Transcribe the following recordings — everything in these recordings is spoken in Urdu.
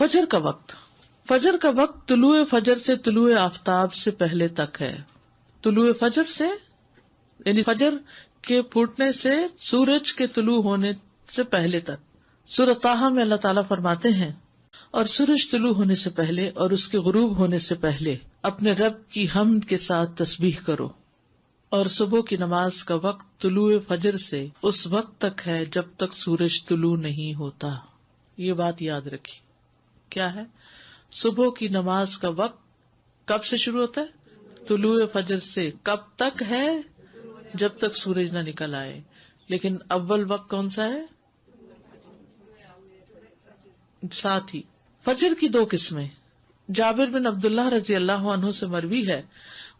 فجر کا وقت. فجر کا وقت طلوع فجر سے طلوع آفتاب سے پہلے تک ہے. طلوع فجر سے یعنی فجر کے پھوٹنے سے سورج کے طلوع ہونے سے پہلے تک. سورۃ طٰہٰ میں اللہ تعالیٰ فرماتے ہیں اور سورج طلوع ہونے سے پہلے اور اس کے غروب ہونے سے پہلے اپنے رب کی حمد کے ساتھ تسبیح کرو. اور صبح کی نماز کا وقت طلوع فجر سے اس وقت تک ہے جب تک سورج طلوع نہیں ہوتا. یہ بات یاد رکھی. کیا ہے؟ صبح کی نماز کا وقت کب سے شروع ہوتا ہے؟ طلوع فجر سے. کب تک ہے؟ جب تک سورج نہ نکل آئے. لیکن اول وقت کون سا ہے؟ ساتھ ہی فجر کی 2 قسمیں. جابر بن عبداللہ رضی اللہ عنہ سے مروی ہے،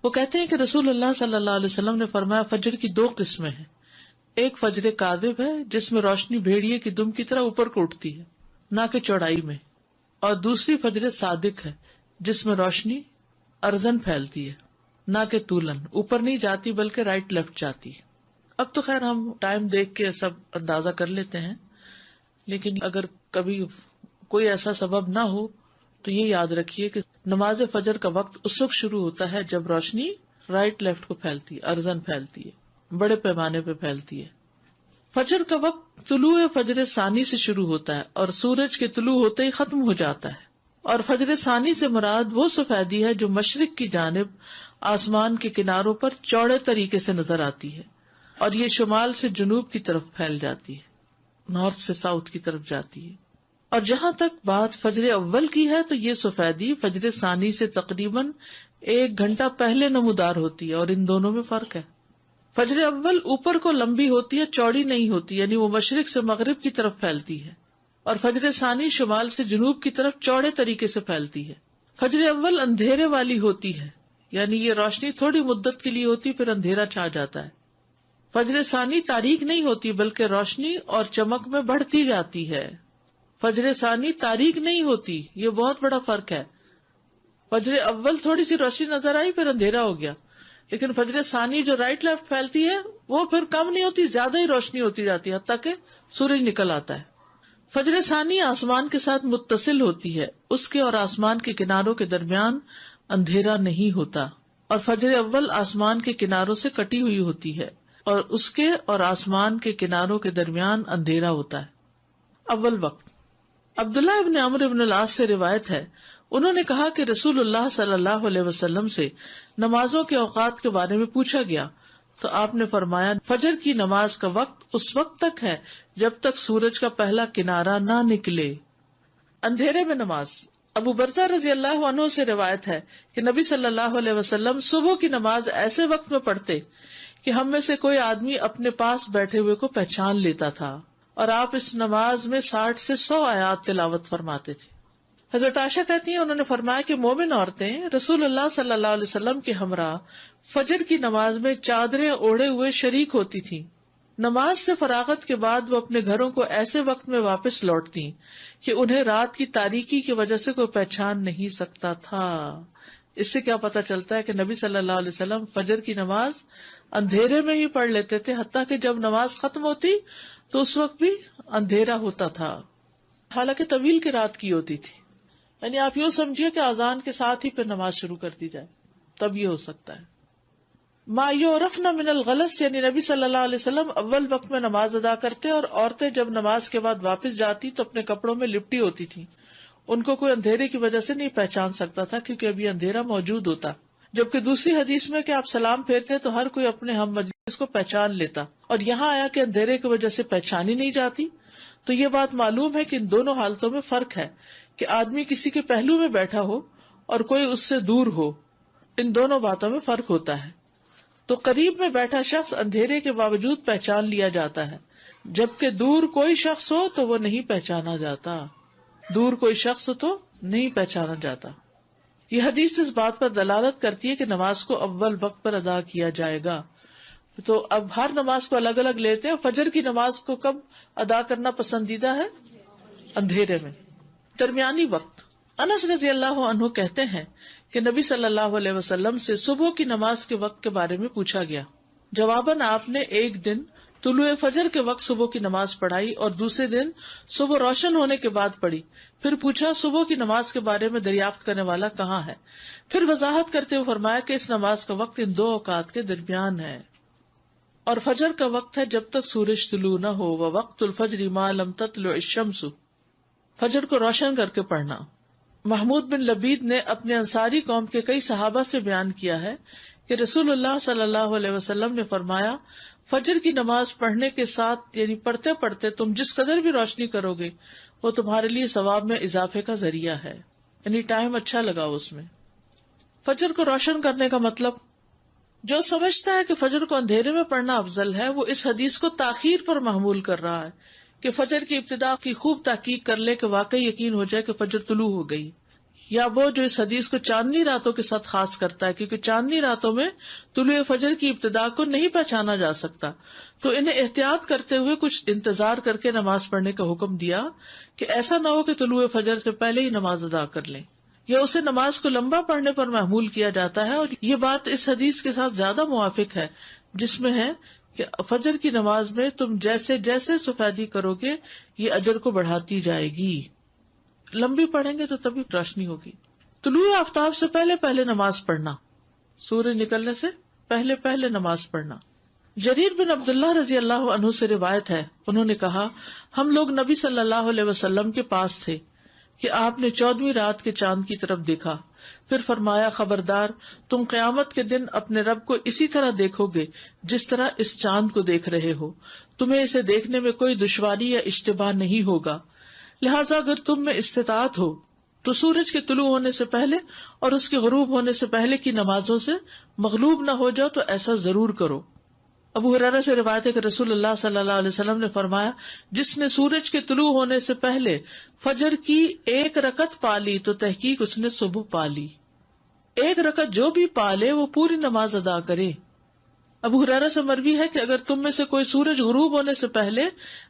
وہ کہتے ہیں کہ رسول اللہ صلی اللہ علیہ وسلم نے فرمایا فجر کی 2 قسمیں ہیں. ایک فجر کاذب ہے جس میں روشنی بھیڑیے کی دم کی طرح اوپر کو اٹھتی ہے نہ کہ چوڑائی میں، اور دوسری فجر صادق ہے جس میں روشنی ارزن پھیلتی ہے نہ کہ طولن، اوپر نہیں جاتی بلکہ رائٹ لیفٹ جاتی ہے. اب تو خیر ہم ٹائم دیکھ کے سب اندازہ کر لیتے ہیں، لیکن اگر کبھی کوئی ایسا سبب نہ ہو تو یہ یاد رکھیے کہ نماز فجر کا وقت اس وقت شروع ہوتا ہے جب روشنی رائٹ لیفٹ کو پھیلتی ہے، ارزن پھیلتی ہے، بڑے پیمانے پہ پھیلتی ہے. فجر کا وقت طلوع فجر ثانی سے شروع ہوتا ہے اور سورج کے طلوع ہوتے ہی ختم ہو جاتا ہے. اور فجر ثانی سے مراد وہ سفیدی ہے جو مشرق کی جانب آسمان کے کناروں پر چوڑے طریقے سے نظر آتی ہے اور یہ شمال سے جنوب کی طرف پھیل جاتی ہے، نارتھ سے ساؤتھ کی طرف جاتی ہے. اور جہاں تک بات فجر اول کی ہے تو یہ سفیدی فجر ثانی سے تقریباً 1 گھنٹہ پہلے نمودار ہوتی ہے اور ان دونوں میں فرق ہے. فجر اول اوپر کو لمبی ہوتی ہے، چوڑی نہیں ہوتی، یعنی وہ مشرق سے مغرب کی طرف پھیلتی ہے، اور فجر ثانی شمال سے جنوب کی طرف چوڑے طریقے سے پھیلتی ہے. فجر اول اندھیرے والی ہوتی ہے، یعنی یہ روشنی تھوڑی مدت کے لیے ہوتی پھر اندھیرا چھا جاتا ہے. فجر ثانی تاریک نہیں ہوتی بلکہ روشنی اور چمک میں بڑھتی جاتی ہے. فجر ثانی تاریک نہیں ہوتی، یہ بہت بڑا فرق ہے. فجر اول تھوڑی سی روشنی نظر آئی پھر اندھیرا ہو گیا، لیکن فجر ثانی جو رائٹ لیفٹ پھیلتی ہے وہ پھر کم نہیں ہوتی، زیادہ ہی روشنی ہوتی جاتی ہے حتیٰ کہ سورج نکل آتا ہے. فجر ثانی آسمان کے ساتھ متصل ہوتی ہے، اس کے اور آسمان کے کناروں کے درمیان اندھیرا نہیں ہوتا، اور فجر اول آسمان کے کناروں سے کٹی ہوئی ہوتی ہے اور اس کے اور آسمان کے کناروں کے درمیان اندھیرا ہوتا ہے. اول وقت. عبداللہ ابن عمرو ابن العاص سے روایت ہے، انہوں نے کہا کہ رسول اللہ صلی اللہ علیہ وسلم سے نمازوں کے اوقات کے بارے میں پوچھا گیا تو آپ نے فرمایا فجر کی نماز کا وقت اس وقت تک ہے جب تک سورج کا پہلا کنارہ نہ نکلے. اندھیرے میں نماز. ابو برزہ رضی اللہ عنہ سے روایت ہے کہ نبی صلی اللہ علیہ وسلم صبح کی نماز ایسے وقت میں پڑھتے کہ ہم میں سے کوئی آدمی اپنے پاس بیٹھے ہوئے کو پہچان لیتا تھا، اور آپ اس نماز میں 60 سے 100 آیات تلاوت فرماتے تھے. حضرت عائشہ کہتی ہیں انہوں نے فرمایا کہ مومن عورتیں رسول اللہ صلی اللہ علیہ وسلم کے ہمراہ فجر کی نماز میں چادریں اوڑھے ہوئے شریک ہوتی تھیں. نماز سے فراغت کے بعد وہ اپنے گھروں کو ایسے وقت میں واپس لوٹتی کہ انہیں رات کی تاریکی کی وجہ سے کوئی پہچان نہیں سکتا تھا. اس سے کیا پتا چلتا ہے کہ نبی صلی اللہ علیہ وسلم فجر کی نماز اندھیرے میں ہی پڑھ لیتے تھے، حتیٰ کہ جب نماز ختم ہوتی تو اس وقت بھی اندھیرا ہوتا تھا، حالانکہ طویل کی رات کی ہوتی تھی. یعنی آپ یوں سمجھیے کہ اذان کے ساتھ ہی پھر نماز شروع کر دی جائے، تب یہ ہو سکتا ہے. ما یعرفن من الغلس، یعنی نبی صلی اللہ علیہ وسلم اول وقت میں نماز ادا کرتے اور عورتیں جب نماز کے بعد واپس جاتی تو اپنے کپڑوں میں لپٹی ہوتی تھی. ان کو کوئی اندھیرے کی وجہ سے نہیں پہچان سکتا تھا کیونکہ ابھی اندھیرا موجود ہوتا. جبکہ دوسری حدیث میں کہ آپ سلام پھیرتے تو ہر کوئی اپنے ہم مجلس کو پہچان لیتا، اور یہاں آیا کہ اندھیرے کی وجہ سے پہچانی نہیں جاتی. تو یہ بات معلوم ہے کہ ان دونوں حالتوں میں فرق ہے کہ آدمی کسی کے پہلو میں بیٹھا ہو اور کوئی اس سے دور ہو، ان دونوں باتوں میں فرق ہوتا ہے. تو قریب میں بیٹھا شخص اندھیرے کے باوجود پہچان لیا جاتا ہے، جبکہ دور کوئی شخص ہو تو وہ نہیں پہچانا جاتا. دور کوئی شخص ہو تو نہیں پہچانا جاتا. یہ حدیث اس بات پر دلالت کرتی ہے کہ نماز کو اول وقت پر ادا کیا جائے گا. تو اب ہر نماز کو الگ الگ لیتے ہیں. فجر کی نماز کو کب ادا کرنا پسندیدہ ہے؟ اندھیرے میں. درمیانی وقت. انس رضی اللہ عنہ کہتے ہیں کہ نبی صلی اللہ علیہ وسلم سے صبح کی نماز کے وقت کے بارے میں پوچھا گیا. جواباً آپ نے ایک دن طلوع فجر کے وقت صبح کی نماز پڑھائی اور دوسرے دن صبح روشن ہونے کے بعد پڑھی. پھر پوچھا صبح کی نماز کے بارے میں دریافت کرنے والا کہاں ہے؟ پھر وضاحت کرتے ہوئے فرمایا کہ اس نماز کا وقت ان 2 اوقات کے درمیان ہے اور فجر کا وقت ہے جب تک سورج طلوع نہ ہو. ووقت الفجر ما لم تطلع الشمس، فجر کو روشن کر کے پڑھنا. محمود بن لبید نے اپنے انصاری قوم کے کئی صحابہ سے بیان کیا ہے کہ رسول اللہ صلی اللہ علیہ وسلم نے فرمایا فجر کی نماز پڑھنے کے ساتھ یعنی پڑھتے پڑھتے تم جس قدر بھی روشنی کرو گے وہ تمہارے لیے ثواب میں اضافے کا ذریعہ ہے، یعنی ٹائم اچھا لگاؤ اس میں. فجر کو روشن کرنے کا مطلب، جو سمجھتا ہے کہ فجر کو اندھیرے میں پڑھنا افضل ہے وہ اس حدیث کو تاخیر پر محمول کر رہا ہے کہ فجر کی ابتدا کی خوب تحقیق کر لے کہ واقعی یقین ہو جائے کہ فجر طلوع ہو گئی، یا وہ جو اس حدیث کو چاندنی راتوں کے ساتھ خاص کرتا ہے کیونکہ چاندنی راتوں میں طلوع فجر کی ابتدا کو نہیں پہچانا جا سکتا، تو انہیں احتیاط کرتے ہوئے کچھ انتظار کر کے نماز پڑھنے کا حکم دیا کہ ایسا نہ ہو کہ طلوع فجر سے پہلے ہی نماز ادا کر لیں، یا اسے نماز کو لمبا پڑھنے پر محمول کیا جاتا ہے. اور یہ بات اس حدیث کے ساتھ زیادہ موافق ہے جس میں ہے کہ فجر کی نماز میں تم جیسے جیسے سفیدی کرو گے یہ اجر کو بڑھاتی جائے گی. لمبی پڑھیں گے تو تبھی روشنی ہوگی. طلوع آفتاب سے پہلے پہلے نماز پڑھنا، سورج نکلنے سے پہلے پہلے نماز پڑھنا. جریر بن عبداللہ رضی اللہ عنہ سے روایت ہے، انہوں نے کہا ہم لوگ نبی صلی اللہ علیہ وسلم کے پاس تھے کہ آپ نے 14ویں رات کے چاند کی طرف دیکھا. پھر فرمایا خبردار تم قیامت کے دن اپنے رب کو اسی طرح دیکھو گے جس طرح اس چاند کو دیکھ رہے ہو، تمہیں اسے دیکھنے میں کوئی دشواری یا اشتباہ نہیں ہوگا. لہٰذا اگر تم میں استطاعت ہو تو سورج کے طلوع ہونے سے پہلے اور اس کے غروب ہونے سے پہلے کی نمازوں سے مغلوب نہ ہو جاؤ تو ایسا ضرور کرو. ابو ہریرہ سے روایت ہے کہ رسول اللہ صلی اللہ علیہ وسلم نے فرمایا جس نے سورج کے طلوع ہونے سے پہلے فجر کی 1 رکعت پا لی تو تحقیق اس نے صبح پا لی. 1 رکعت جو بھی پا لے وہ پوری نماز ادا کرے. ابو ہریرہ سے مروی ہے کہ اگر تم میں سے کوئی سورج غروب ہونے سے پہلے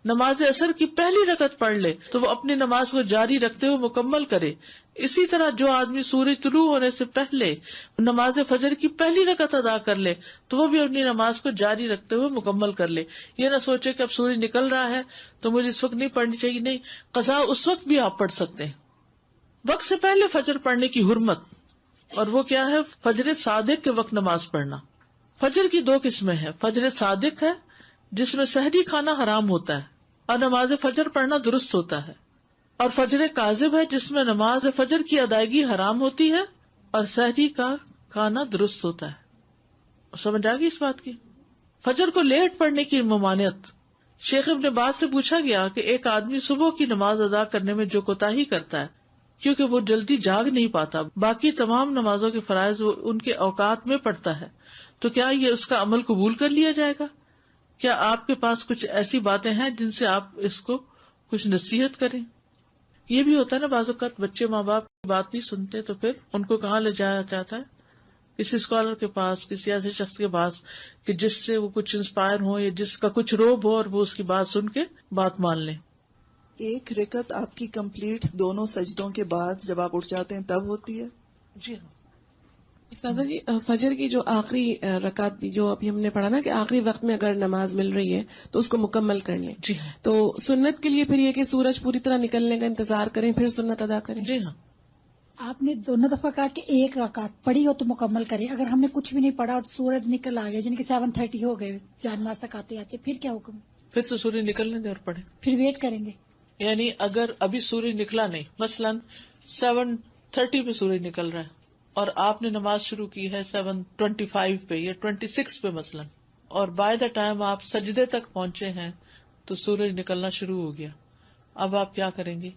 نماز عصر کی پہلی رکعت پڑھ لے تو وہ اپنی نماز کو جاری رکھتے ہوئے مکمل کرے. اسی طرح جو آدمی سورج طلوع ہونے سے پہلے نماز فجر کی پہلی رکعت ادا کر لے تو وہ بھی اپنی نماز کو جاری رکھتے ہوئے مکمل کر لے. یہ نہ سوچے کہ اب سورج نکل رہا ہے تو مجھے اس وقت نہیں پڑھنی چاہیے، نہیں، قضا اس وقت بھی آپ پڑھ سکتے ہیں. وقت سے پہلے فجر پڑھنے کی حرمت، اور وہ کیا ہے؟ فجر صادق کے وقت نماز پڑھنا. فجر کی 2 قسمیں ہیں. فجر صادق ہے جس میں سحری کھانا حرام ہوتا ہے اور نماز فجر پڑھنا درست ہوتا ہے، اور فجر کاذب ہے جس میں نماز فجر کی ادائیگی حرام ہوتی ہے اور سحری کا کھانا درست ہوتا ہے. سمجھ آ گئی اس بات کی؟ فجر کو لیٹ پڑھنے کی ممانعت. شیخ ابن باز سے پوچھا گیا کہ ایک آدمی صبح کی نماز ادا کرنے میں جو کوتاہی کرتا ہے کیونکہ وہ جلدی جاگ نہیں پاتا، باقی تمام نمازوں کے فرائض وہ ان کے اوقات میں پڑھتا ہے، تو کیا یہ اس کا عمل قبول کر لیا جائے گا؟ کیا آپ کے پاس کچھ ایسی باتیں ہیں جن سے آپ اس کو کچھ نصیحت کریں؟ یہ بھی ہوتا ہے نا بعض اوقات بچے ماں باپ کی بات نہیں سنتے تو پھر ان کو کہاں لے جایا جاتا ہے؟ کسی اسکالر کے پاس، کسی ایسے شخص کے پاس کہ جس سے وہ کچھ انسپائر ہو یا جس کا کچھ روب ہو اور وہ اس کی بات سن کے بات مان لیں. 1 رکعت آپ کی کمپلیٹ دونوں سجدوں کے بعد جب آپ اٹھ جاتے ہیں تب ہوتی ہے؟ جی ہاں. استاذہ جی، فجر کی جو آخری رکعت بھی جو ابھی ہم نے پڑھا نا کہ آخری وقت میں اگر نماز مل رہی ہے تو اس کو مکمل کر لیں. جی تو سنت کے لیے پھر یہ کہ سورج پوری طرح نکلنے کا انتظار کریں پھر سنت ادا کریں. جی ہاں. آپ نے دونوں دفعہ کہا کہ 1 رکعت پڑھی ہو تو مکمل کریں. اگر ہم نے کچھ بھی نہیں پڑھا اور سورج نکل آ گیا جن کے 7:30 ہو گئے جان نماز تک آتے آتے، پھر کیا حکم؟ پھر تو سورج نکلنے دیں اور پڑھیں. پھر ویٹ کریں گے. یعنی اگر ابھی سورج نکلا نہیں، مثلاً 7:30 پہ سورج نکل رہا ہے اور آپ نے نماز شروع کی ہے 7:25 پہ یا 26 پہ مثلاً، اور بائی دا ٹائم آپ سجدے تک پہنچے ہیں تو سورج نکلنا شروع ہو گیا. اب آپ کیا کریں گے؟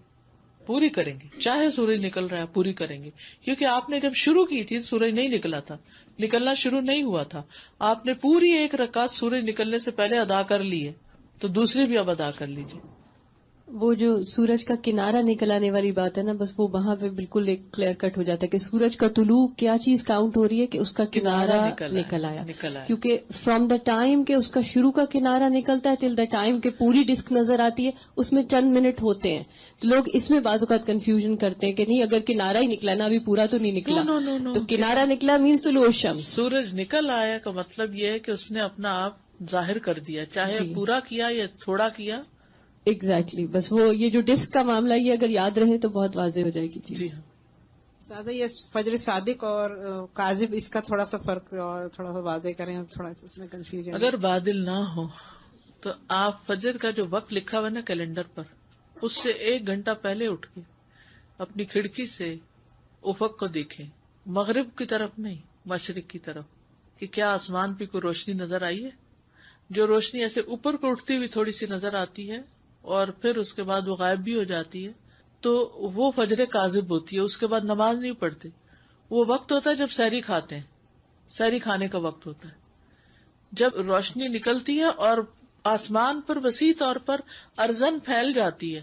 پوری کریں گے. چاہے سورج نکل رہا ہے پوری کریں گے، کیونکہ آپ نے جب شروع کی تھی سورج نہیں نکلا تھا، نکلنا شروع نہیں ہوا تھا. آپ نے پوری 1 رکعت سورج نکلنے سے پہلے ادا کر لی ہے تو دوسری بھی اب ادا کر لیجیے. وہ جو سورج کا کنارہ نکل آنے والی بات ہے نا، بس وہ وہاں پہ بالکل ایک کلیئر کٹ ہو جاتا ہے کہ سورج کا طلوع کیا چیز کاؤنٹ ہو رہی ہے کہ اس کا کنارہ نکل آیا. کیونکہ فرام دا ٹائم کہ اس کا شروع کا کنارہ نکلتا ہے ٹل دا ٹائم کہ پوری ڈسک نظر آتی ہے اس میں چند منٹ ہوتے ہیں. تو لوگ اس میں بعض اوقات کنفیوژن کرتے ہیں کہ نہیں اگر کنارہ ہی نکلا نا ابھی پورا تو نہیں نکلا. تو کنارہ نکلا مینس طلوع الشمس. سورج نکل آیا کا مطلب یہ ہے کہ اس نے اپنا آپ ظاہر کر دیا، چاہے پورا کیا یا تھوڑا کیا. ایگزیکٹلی بس وہ یہ جو ڈسک کا معاملہ یہ اگر یاد رہے تو بہت واضح ہو جائے گی چیز. جی ہاں. زیادہ یہ فجر صادق اور کاذب اس کا تھوڑا سا فرق اور تھوڑا سا واضح کریں، تھوڑا سا اس میں کنفیوژن. اگر بادل نہ ہو تو آپ فجر کا جو وقت لکھا ہوا نا کیلنڈر پر، اس سے 1 گھنٹہ پہلے اٹھ کے اپنی کھڑکی سے افق کو دیکھیں، مغرب کی طرف نہیں، مشرق کی طرف، کہ کیا آسمان پہ کوئی روشنی نظر آئی ہے. جو روشنی ایسے اوپر کو اٹھتی ہوئی تھوڑی سی نظر آتی ہے اور پھر اس کے بعد وہ غائب بھی ہو جاتی ہے، تو وہ فجر کاذب ہوتی ہے. اس کے بعد نماز نہیں پڑھتے. وہ وقت ہوتا ہے جب سحری کھاتے ہیں، سحری کھانے کا وقت ہوتا ہے، جب روشنی نکلتی ہے اور آسمان پر وسیع طور پر ارزن پھیل جاتی ہے.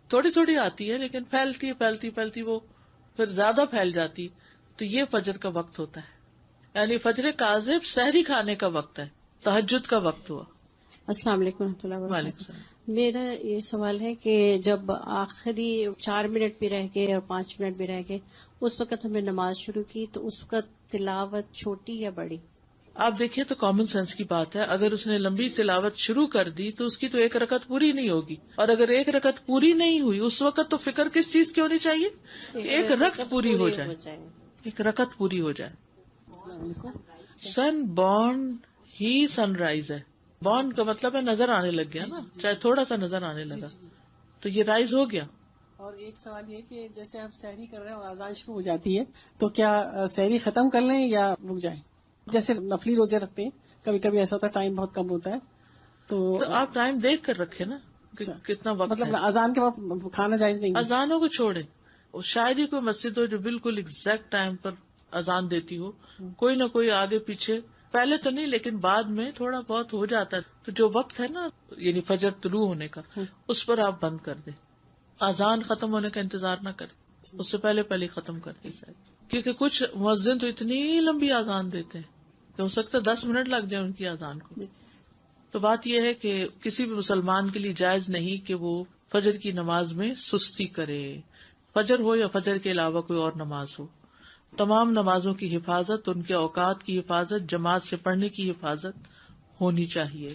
تھوڑی تھوڑی آتی ہے لیکن پھیلتی پھیلتی پھیلتی وہ پھر زیادہ پھیل جاتی. تو یہ فجر کا وقت ہوتا ہے. یعنی فجر کاذب سحری کھانے کا وقت ہے، تہجد کا وقت ہوا. السلام علیکم ورحمۃ اللہ وعلیکم وبرکاتہ. السلام. میرا یہ سوال ہے کہ جب آخری 4 منٹ بھی رہ گئے اور 5 منٹ بھی رہ گئے، اس وقت ہم نے نماز شروع کی تو اس وقت تلاوت چھوٹی یا بڑی؟ آپ دیکھیے تو کامن سینس کی بات ہے، اگر اس نے لمبی تلاوت شروع کر دی تو اس کی تو 1 رکعت پوری نہیں ہوگی، اور اگر 1 رکعت پوری نہیں ہوئی اس وقت تو فکر کس چیز کی ہونی چاہیے؟ 1 رکعت پوری ہو جائے، 1 رکعت پوری ہو جائے. سن بورن ہی سن رائز ہے. بورن کا مطلب ہے نظر آنے لگ گیا نا، چاہے تھوڑا سا نظر آنے لگا تو یہ رائز ہو گیا. اور ایک سوال یہ کہ جیسے آپ سحری کر رہے ہیں اور اذان شروع ہو جاتی ہے تو کیا سحری ختم کر لیں یا رک جائیں؟ جیسے نفلی روزے رکھتے ہیں، کبھی کبھی ایسا ہوتا ہے ٹائم بہت کم ہوتا ہے تو آپ ٹائم دیکھ کر رکھے نا کتنا وقت مطلب ہے. اذان کے وقت کھانا جائز نہیں ہے؟ اذانوں کو چھوڑے، شاید ہی کوئی مسجد ہو جو بالکل ایگزیکٹ ٹائم پر اذان دیتی ہو. کوئی نہ کوئی آگے پیچھے، پہلے تو نہیں لیکن بعد میں تھوڑا بہت ہو جاتا ہے. تو جو وقت ہے نا یعنی فجر طلوع ہونے کا، اس پر آپ بند کر دیں. اذان ختم ہونے کا انتظار نہ کریں، اس سے پہلے پہلے ختم کر دیں. کیونکہ کچھ مؤذن تو اتنی لمبی اذان دیتے ہیں کہ ہو سکتا ہے 10 منٹ لگ جائے ان کی اذان کو. تو بات یہ ہے کہ کسی بھی مسلمان کے لیے جائز نہیں کہ وہ فجر کی نماز میں سستی کرے، فجر ہو یا فجر کے علاوہ کوئی اور نماز ہو. تمام نمازوں کی حفاظت، ان کے اوقات کی حفاظت، جماعت سے پڑھنے کی حفاظت ہونی چاہیے.